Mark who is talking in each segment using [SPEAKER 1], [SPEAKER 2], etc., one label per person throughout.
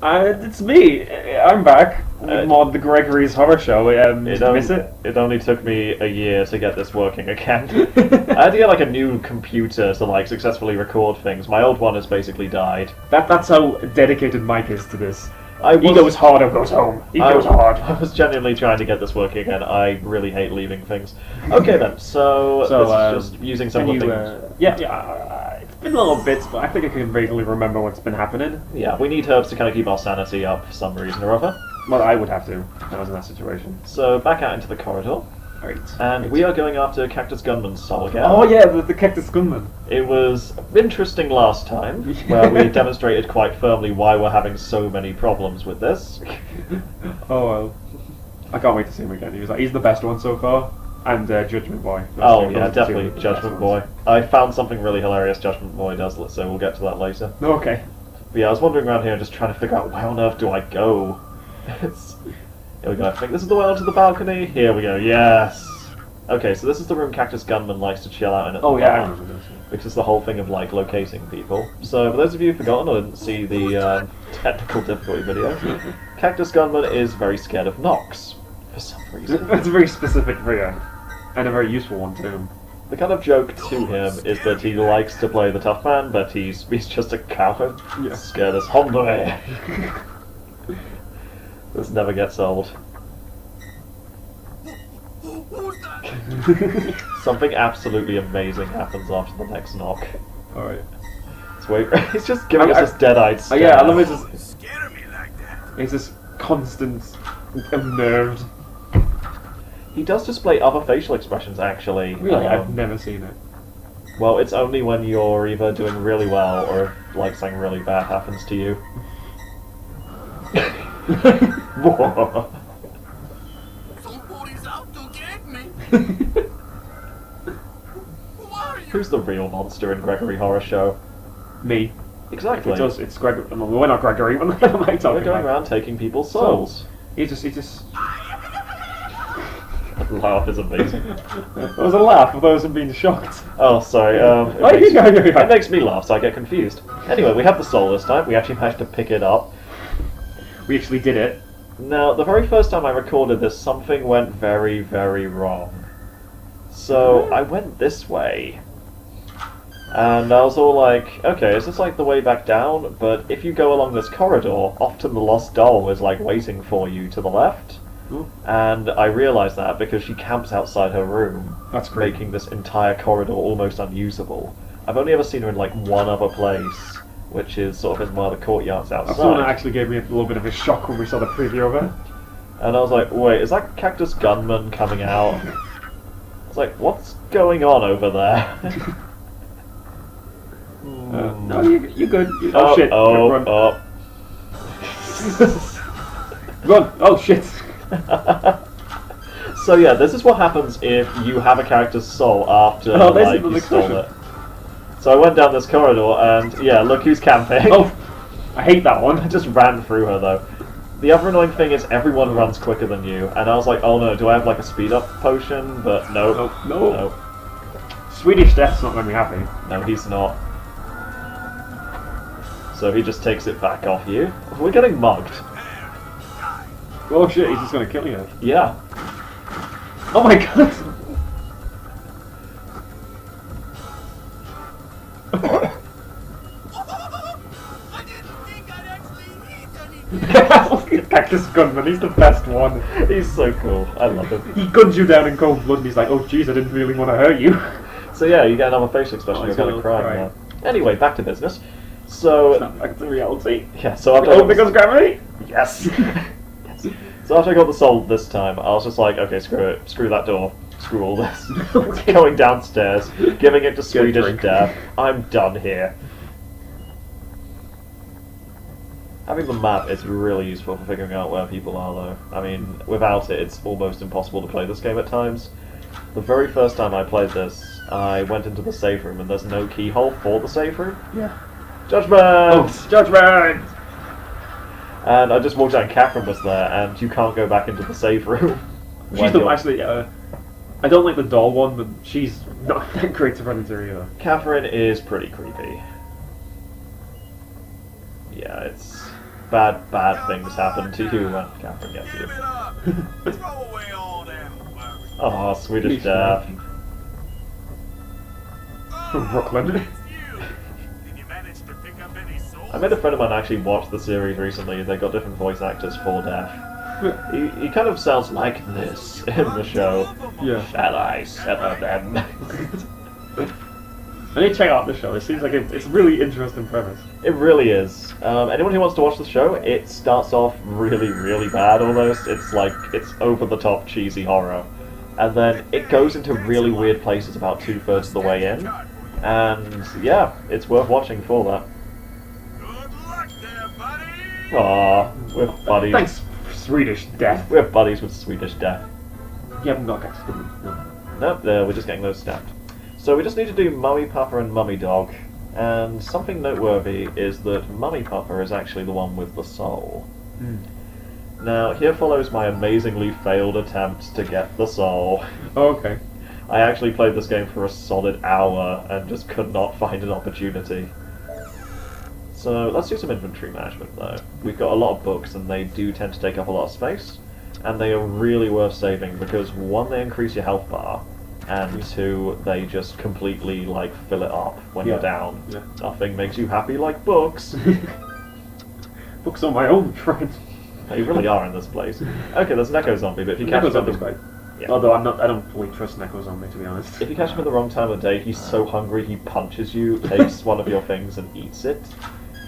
[SPEAKER 1] It's me. I'm back. Mod the Gregory's Horror Show. Miss it?
[SPEAKER 2] It only took me a year to get this working again. I had to get like a new computer to like successfully record things. My old one has basically died.
[SPEAKER 1] That's how dedicated Mike is to this.
[SPEAKER 2] He
[SPEAKER 1] goes hard or goes home. He goes hard.
[SPEAKER 2] I was genuinely trying to get this working again. I really hate leaving things. Okay then, so this is just using some of the things.
[SPEAKER 1] It's been a little bit, but I think I can vaguely remember what's been happening.
[SPEAKER 2] Yeah, we need herbs to kind of keep our sanity up for some reason or other.
[SPEAKER 1] Well, I would have to if I was in that situation.
[SPEAKER 2] So back out into the corridor.
[SPEAKER 1] Right.
[SPEAKER 2] And we are going after Cactus Gunman's soul again.
[SPEAKER 1] Oh yeah, the Cactus Gunman.
[SPEAKER 2] It was interesting last time, where we demonstrated quite firmly why we're having so many problems with this.
[SPEAKER 1] Oh well. I can't wait to see him again. He's the best one so far. And Judgment Boy.
[SPEAKER 2] Definitely Judgment Boy. I found something really hilarious Judgment Boy does, so we'll get to that later.
[SPEAKER 1] Okay.
[SPEAKER 2] But yeah, I was wandering around here just trying to figure out where on earth do I go. Here we go, I think this is the way onto the balcony. Here we go, yes! Okay, so this is the room Cactus Gunman likes to chill out in at the
[SPEAKER 1] I
[SPEAKER 2] bar,
[SPEAKER 1] remember this.
[SPEAKER 2] which is the whole thing of, like, locating people. So, for those of you who've forgotten or didn't see the technical difficulty video, Cactus Gunman is very scared of knocks, for some reason.
[SPEAKER 1] That's a very specific video, and a very useful one too.
[SPEAKER 2] The kind of joke to him is that he likes to play the tough man, but he's just a coward.
[SPEAKER 1] Yeah.
[SPEAKER 2] Scared as hombre. This never gets old. Something absolutely amazing happens after the next knock.
[SPEAKER 1] Alright.
[SPEAKER 2] He's just giving us this dead-eyed stare.
[SPEAKER 1] Yeah, I love it. Just scare me like that. He's just constant, unnerved.
[SPEAKER 2] He does display other facial expressions, actually.
[SPEAKER 1] Really? I've never seen it.
[SPEAKER 2] Well, it's only when you're either doing really well or if, like, something really bad happens to you.
[SPEAKER 3] Somebody's out to get me.
[SPEAKER 2] Who's the real monster in Gregory Horror Show?
[SPEAKER 1] Me.
[SPEAKER 2] Exactly.
[SPEAKER 1] It's Gregory. Well, we're not Gregory. What am I talking
[SPEAKER 2] We're going
[SPEAKER 1] about?
[SPEAKER 2] around taking people's souls.
[SPEAKER 1] He just.
[SPEAKER 2] Laugh is amazing.
[SPEAKER 1] It was a laugh of those who being shocked.
[SPEAKER 2] Oh, sorry. It makes me laugh, so I get confused. Anyway, we have the soul this time. We actually managed to pick it up.
[SPEAKER 1] We actually did it.
[SPEAKER 2] Now, the very first time I recorded this, something went very, very wrong. So, I went this way. And I was all like, okay, is this like the way back down? But if you go along this corridor, often the lost doll is like waiting for you to the left.
[SPEAKER 1] Ooh.
[SPEAKER 2] And I realised that because she camps outside her room,
[SPEAKER 1] That's great.
[SPEAKER 2] making this entire corridor almost unusable. I've only ever seen her in like one other place, which is sort of in one of the courtyards outside.
[SPEAKER 1] That's the one that actually gave me a little bit of a shock when we saw the preview of it.
[SPEAKER 2] And I was like, wait, is that Cactus Gunman coming out? I was like, what's going on over there?
[SPEAKER 1] No, you're good. Oh shit. Run. Run. Oh shit.
[SPEAKER 2] So yeah, this is what happens if you have a character's soul after you stole it. So I went down this corridor and yeah, look who's camping.
[SPEAKER 1] Oh, I hate that one.
[SPEAKER 2] I just ran through her though. The other annoying thing is everyone runs quicker than you, and I was like, oh no, do I have like a speed up potion? But no.
[SPEAKER 1] No. Swedish Death's not going to be happy.
[SPEAKER 2] No, he's not. So he just takes it back off you. We're getting mugged.
[SPEAKER 1] Oh shit, he's just going to kill you.
[SPEAKER 2] Yeah.
[SPEAKER 1] Oh my god.
[SPEAKER 3] I didn't think I'd actually eat anything.
[SPEAKER 1] Cactus Gunman, he's the best one.
[SPEAKER 2] He's so cool. I love him.
[SPEAKER 1] He guns you down in cold blood and he's like, oh jeez, I didn't really want to hurt you.
[SPEAKER 2] So yeah, you get another facial expression.
[SPEAKER 1] Oh,
[SPEAKER 2] You're
[SPEAKER 1] he's
[SPEAKER 2] kind of
[SPEAKER 1] gonna
[SPEAKER 2] crying
[SPEAKER 1] cry.
[SPEAKER 2] now. Anyway, back to business. So
[SPEAKER 1] Snap back to reality.
[SPEAKER 2] yeah, so after
[SPEAKER 1] Oh, because gravity?
[SPEAKER 2] yes. Yes. So after I got the soul this time, I was just like, okay, screw it, screw that door, screw all this. Going downstairs, giving it to Swedish
[SPEAKER 1] drink.
[SPEAKER 2] Death. I'm done here. Having the map is really useful for figuring out where people are, though. I mean, without it, it's almost impossible to play this game at times. The very first time I played this, I went into the safe room, and there's no keyhole for the safe room.
[SPEAKER 1] Yeah.
[SPEAKER 2] Judgment!
[SPEAKER 1] Oh, judgment!
[SPEAKER 2] And I just walked out and Catherine was there, and you can't go back into the safe room.
[SPEAKER 1] She's the actually. I don't like the doll one, but she's not that great to run into either.
[SPEAKER 2] Catherine is pretty creepy. Yeah, it's... bad things happen to you when Catherine gets
[SPEAKER 3] Give
[SPEAKER 2] you.
[SPEAKER 3] it up. Throw away all them worries.
[SPEAKER 2] Oh, Swedish
[SPEAKER 1] Please,
[SPEAKER 2] Death.
[SPEAKER 1] From Brooklyn.
[SPEAKER 3] It's you. Did you manage to pick up any souls?
[SPEAKER 2] I made a friend of mine actually watch the series recently. They got different voice actors for Death. He kind of sounds like this in the show.
[SPEAKER 1] Yeah.
[SPEAKER 2] Shall I sever them?
[SPEAKER 1] I need to check out the show. It seems like it's a really interesting premise.
[SPEAKER 2] It really is. Anyone who wants to watch the show, it starts off really bad almost. It's over-the-top cheesy horror. And then it goes into really weird places about 2/3 of the way in. And yeah, it's worth watching for that.
[SPEAKER 3] Good luck there, buddy.
[SPEAKER 2] Aww, we're buddies.
[SPEAKER 1] Thanks, Swedish Death.
[SPEAKER 2] We're buddies with Swedish Death.
[SPEAKER 1] You haven't got Cactus, no.
[SPEAKER 2] Nope, we're just getting those stamped. So we just need to do Mummy Papa and Mummy Dog. And something noteworthy is that Mummy Papa is actually the one with the soul. Now, here follows my amazingly failed attempt to get the soul.
[SPEAKER 1] Oh, okay.
[SPEAKER 2] I actually played this game for a solid hour and just could not find an opportunity. So let's do some inventory management though. We've got a lot of books and they do tend to take up a lot of space. And they are really worth saving because 1, they increase your health bar, and 2, they just completely fill it up when you're down.
[SPEAKER 1] Yeah.
[SPEAKER 2] Nothing makes you happy like books.
[SPEAKER 1] Books on my own, friend.
[SPEAKER 2] They really are in this place. Okay, there's an Echo Zombie, but if you catch
[SPEAKER 1] Neko
[SPEAKER 2] him at
[SPEAKER 1] Zombie's
[SPEAKER 2] the,
[SPEAKER 1] great.
[SPEAKER 2] yeah.
[SPEAKER 1] Although I don't fully trust Neko Zombie, to be honest.
[SPEAKER 2] if you catch him at the wrong time of day, he's so hungry he punches you, takes one of your things, and eats it.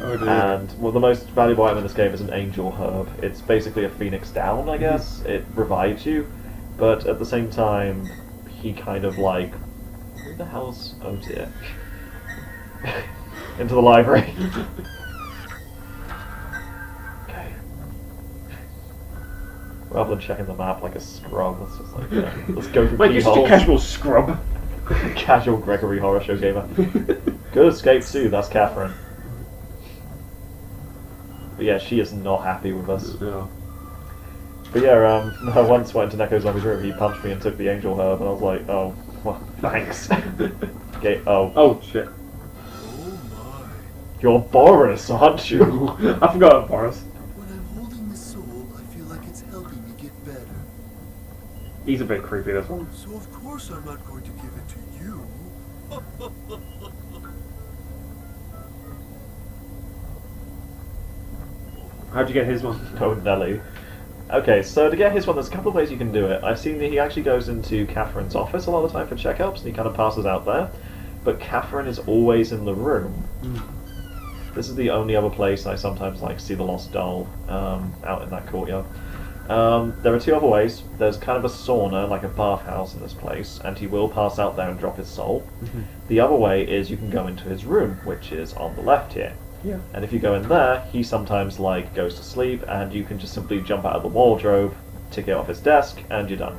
[SPEAKER 1] Oh dear.
[SPEAKER 2] And well, the most valuable item in this game is an Angel Herb. It's basically a Phoenix Down, I guess. It revives you, but at the same time, he kind of who the hell's... oh dear. Into the library. Okay. Rather than checking the map like a scrub, let's just let's go through
[SPEAKER 1] Like, you're such a
[SPEAKER 2] keyholes.
[SPEAKER 1] casual scrub.
[SPEAKER 2] Casual Gregory horror show gamer. Good escape too, that's Catherine. But yeah, she is not happy with us.
[SPEAKER 1] No.
[SPEAKER 2] But yeah, I once went to Neko Zombie's room, he punched me and took the Angel Herb, and I was like, oh, well, thanks. Okay, oh.
[SPEAKER 1] Oh, shit.
[SPEAKER 3] Oh my.
[SPEAKER 2] You're Boris, aren't you?
[SPEAKER 1] I forgot Boris.
[SPEAKER 4] When I'm holding the soul, I feel like it's helping me get better.
[SPEAKER 1] He's a bit creepy, this one.
[SPEAKER 4] So of course I'm not going to give it to you.
[SPEAKER 1] How'd you get his one?
[SPEAKER 2] Oh, Nelly. Okay, so to get his one, there's a couple of ways you can do it. I've seen that he actually goes into Catherine's office a lot of the time for checkups, and he kind of passes out there. But Catherine is always in the room. This is the only other place I sometimes see the lost doll out in that courtyard. There are 2 other ways. There's kind of a sauna, like a bathhouse in this place, and he will pass out there and drop his soul. The other way is you can go into his room, which is on the left here.
[SPEAKER 1] Yeah.
[SPEAKER 2] And if you go in there, he sometimes goes to sleep, and you can just simply jump out of the wardrobe, take it off his desk, and you're done.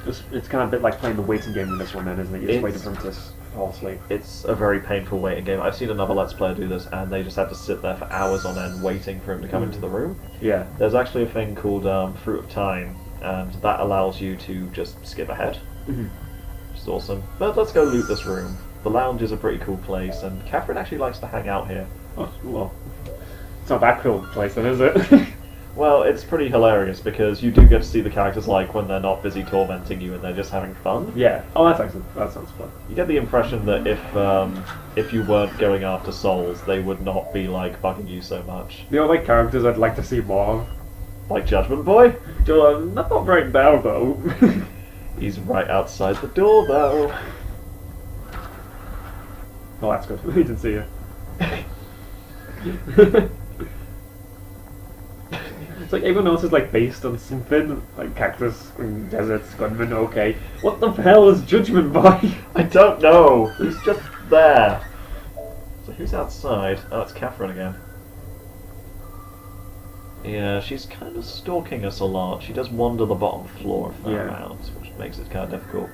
[SPEAKER 1] It's kind of a bit like playing the waiting game with this one, then, isn't it? You're just waiting for him to fall asleep.
[SPEAKER 2] It's a very painful waiting game. I've seen another Let's Player do this, and they just have to sit there for hours on end waiting for him to come into the room.
[SPEAKER 1] Yeah.
[SPEAKER 2] There's actually a thing called Fruit of Time, and that allows you to just skip ahead, which is awesome. But let's go loot this room. The lounge is a pretty cool place, and Catherine actually likes to hang out here.
[SPEAKER 1] Oh, well, it's not that cool place, then, is it?
[SPEAKER 2] Well, it's pretty hilarious because you do get to see the characters when they're not busy tormenting you and they're just having fun.
[SPEAKER 1] Yeah. Oh, that's excellent. That sounds fun.
[SPEAKER 2] You get the impression that if you weren't going after souls, they would not be bugging you so much.
[SPEAKER 1] The only characters I'd like to see more of.
[SPEAKER 2] Like Judgment Boy?
[SPEAKER 1] Not right now, though.
[SPEAKER 2] He's right outside the door, though.
[SPEAKER 1] Oh, that's good. We didn't see you. It's like everyone else is based on something, like Cactus and Deserts, Gunman, okay. What the hell is Judgment Boy?
[SPEAKER 2] I don't know. He's just there. So who's outside? Oh, it's Catherine again. Yeah, she's kind of stalking us a lot. She does wander the bottom floor a fair amount, which makes it kind of difficult.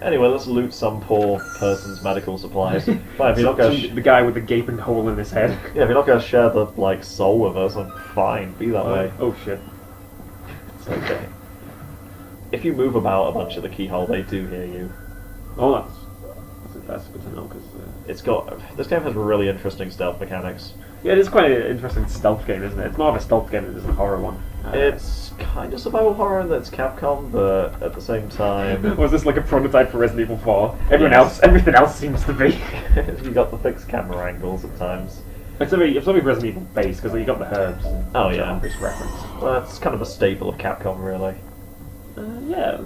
[SPEAKER 2] Anyway, let's loot some poor person's medical supplies. Fine, if you're not going
[SPEAKER 1] the guy with the gaping hole in his head.
[SPEAKER 2] yeah, if you're not going to share the soul with us, I'm fine. Be that way.
[SPEAKER 1] Oh shit.
[SPEAKER 2] It's okay. If you move about a bunch of the keyhole, they do hear you.
[SPEAKER 1] Oh, that's good to know, because...
[SPEAKER 2] It's got this game has really interesting stealth mechanics.
[SPEAKER 1] Yeah, it is quite an interesting stealth game, isn't it? It's more of a stealth game than it is a horror one.
[SPEAKER 2] It's kind of survival horror that's Capcom, but at the same time...
[SPEAKER 1] Was this like a prototype for Resident Evil 4?
[SPEAKER 2] Yes.
[SPEAKER 1] Everything else seems to be.
[SPEAKER 2] You got the fixed camera angles at times.
[SPEAKER 1] It's something Resident Evil base, because you got the herbs.
[SPEAKER 2] Oh, yeah.
[SPEAKER 1] This reference.
[SPEAKER 2] Well, that's kind of a staple of Capcom, really.
[SPEAKER 1] Yeah.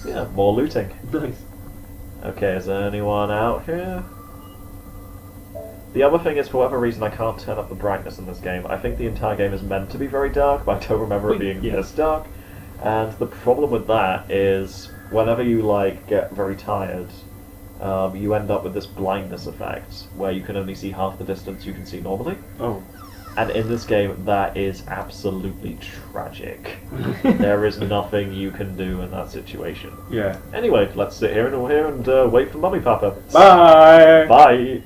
[SPEAKER 2] Yeah, more looting.
[SPEAKER 1] Nice.
[SPEAKER 2] Okay, is there anyone out here? The other thing is, for whatever reason, I can't turn up the brightness in this game. I think the entire game is meant to be very dark, but I don't remember it being this dark. And the problem with that is, whenever you get very tired, you end up with this blindness effect, where you can only see half the distance you can see normally.
[SPEAKER 1] Oh.
[SPEAKER 2] And in this game, that is absolutely tragic. There is nothing you can do in that situation.
[SPEAKER 1] Yeah.
[SPEAKER 2] Anyway, let's sit here and wait for Mummy Papa.
[SPEAKER 1] Bye!
[SPEAKER 2] Bye!